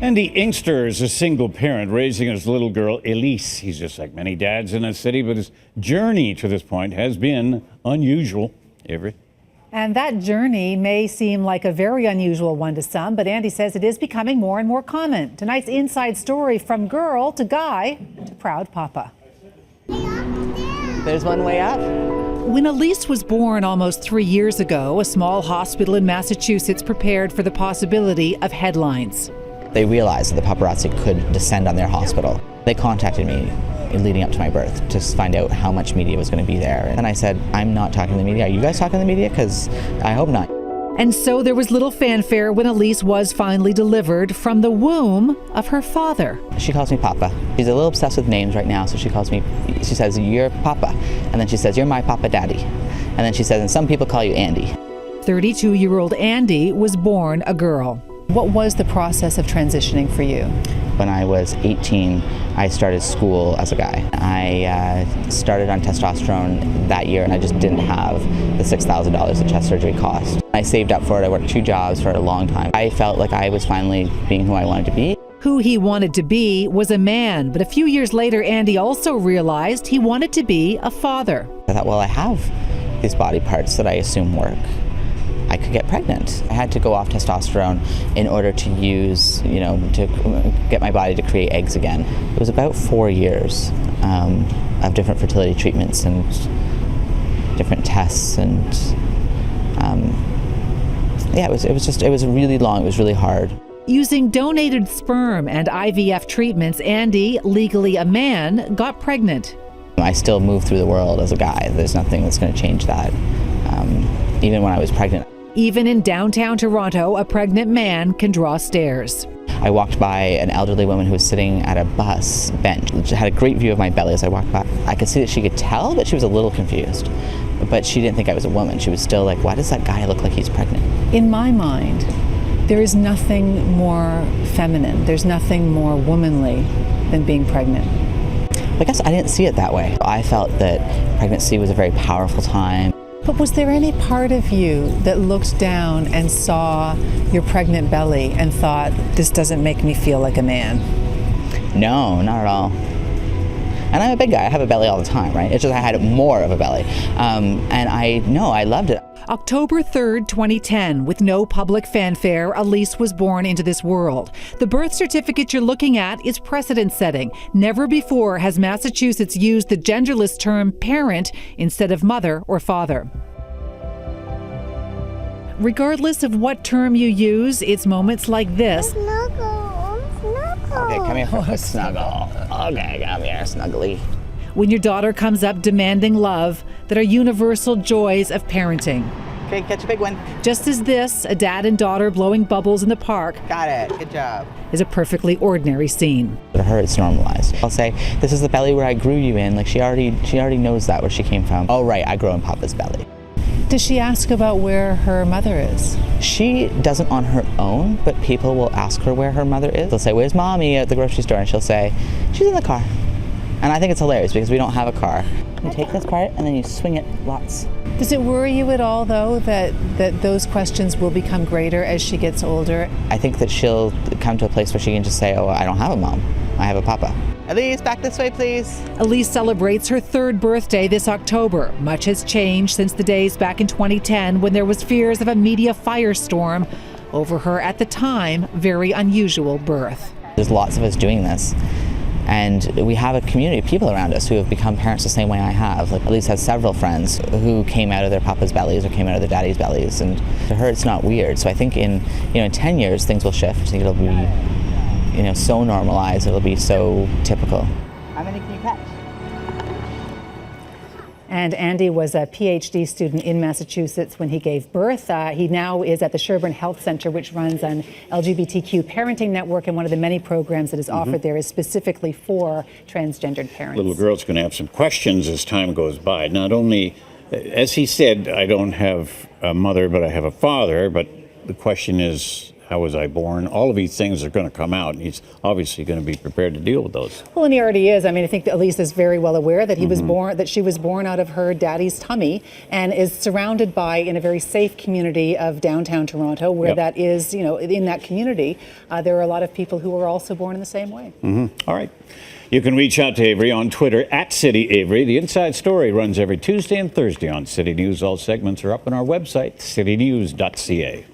Andy Inkster is a single parent raising his little girl, Elise. He's just like many dads in the city, but his journey to this point has been unusual. Avery? And that journey may seem like a very unusual one to some, but Andy says it is becoming more and more common. Tonight's inside story, from girl to guy to proud papa. There's one way up. When Elise was born almost 3 years ago, a small hospital in Massachusetts prepared for the possibility of headlines. They realized that the paparazzi could descend on their hospital. They contacted me leading up to my birth to find out how much media was going to be there. And I said, I'm not talking to the media. Are you guys talking to the media? Because I hope not. And so there was little fanfare when Elise was finally delivered from the womb of her father. She calls me Papa. She's a little obsessed with names right now, so she says, you're Papa. And then she says, you're my Papa Daddy. And then she says, and some people call you Andy. 32-year-old Andy was born a girl. What was the process of transitioning for you? When I was 18, I started school as a guy. I started on testosterone that year, and I just didn't have the $6,000 that chest surgery cost. I saved up for it. I worked 2 jobs for a long time. I felt like I was finally being who I wanted to be. Who he wanted to be was a man, but a few years later, Andy also realized he wanted to be a father. I thought, well, I have these body parts that I assume work. I could get pregnant. I had to go off testosterone in order to use, to get my body to create eggs again. It was about 4 years of different fertility treatments and different tests, and it was really long. It was really hard. Using donated sperm and IVF treatments, Andy, legally a man, got pregnant. I still move through the world as a guy. There's nothing that's going to change that, even when I was pregnant. Even in downtown Toronto, a pregnant man can draw stares. I walked by an elderly woman who was sitting at a bus bench. She had a great view of my belly as I walked by. I could see that she could tell, but she was a little confused. But she didn't think I was a woman. She was still like, why does that guy look like he's pregnant? In my mind, there is nothing more feminine, there's nothing more womanly than being pregnant. I guess I didn't see it that way. I felt that pregnancy was a very powerful time. But was there any part of you that looked down and saw your pregnant belly and thought, this doesn't make me feel like a man? No, not at all. And I'm a big guy. I have a belly all the time, right? It's just I had more of a belly. And I loved it. October 3rd, 2010, with no public fanfare, Elise was born into this world. The birth certificate you're looking at is precedent-setting. Never before has Massachusetts used the genderless term parent instead of mother or father. Regardless of what term you use, it's moments like this. Snuggle. Okay, come here for a snuggle. Okay, come here, snuggly. When your daughter comes up demanding love that are universal joys of parenting. Okay, catch a big one. Just as this, a dad and daughter blowing bubbles in the park. Got it, good job. Is a perfectly ordinary scene. For her, it's normalized. I'll say, this is the belly where I grew you in. Like she already knows that, where she came from. Oh right, I grow in Papa's belly. Does she ask about where her mother is? She doesn't on her own, but people will ask her where her mother is. They'll say, where's mommy at the grocery store? And she'll say, she's in the car. And I think it's hilarious because we don't have a car. You take this part and then you swing it lots. Does it worry you at all, though, that those questions will become greater as she gets older? I think that she'll come to a place where she can just say, oh, I don't have a mom. I have a papa. Elise, back this way, please. Elise celebrates her 3rd birthday this October. Much has changed since the days back in 2010 when there was fears of a media firestorm over her, at the time, very unusual birth. There's lots of us doing this. And we have a community of people around us who have become parents the same way I have. Like Elise has several friends who came out of their papa's bellies or came out of their daddy's bellies, and to her it's not weird. So I think in 10 years things will shift. I think it'll be so normalized, it'll be so typical. How many can you catch? And Andy was a PhD student in Massachusetts when he gave birth. He now is at the Sherburne Health Center, which runs an LGBTQ parenting network, and one of the many programs that is offered there is specifically for transgendered parents. Little girl's going to have some questions as time goes by. Not only, as he said, I don't have a mother, but I have a father. But the question is, how was I born? All of these things are going to come out, and he's obviously going to be prepared to deal with those. Well, and he already is. I mean, I think that Elise is very well aware that he was born, that she was born out of her daddy's tummy, and is surrounded by, in a very safe community of downtown Toronto, where that is, you know, in that community, there are a lot of people who are also born in the same way. All right. You can reach out to Avery on Twitter at CityAvery. The Inside Story runs every Tuesday and Thursday on City News. All segments are up on our website, citynews.ca.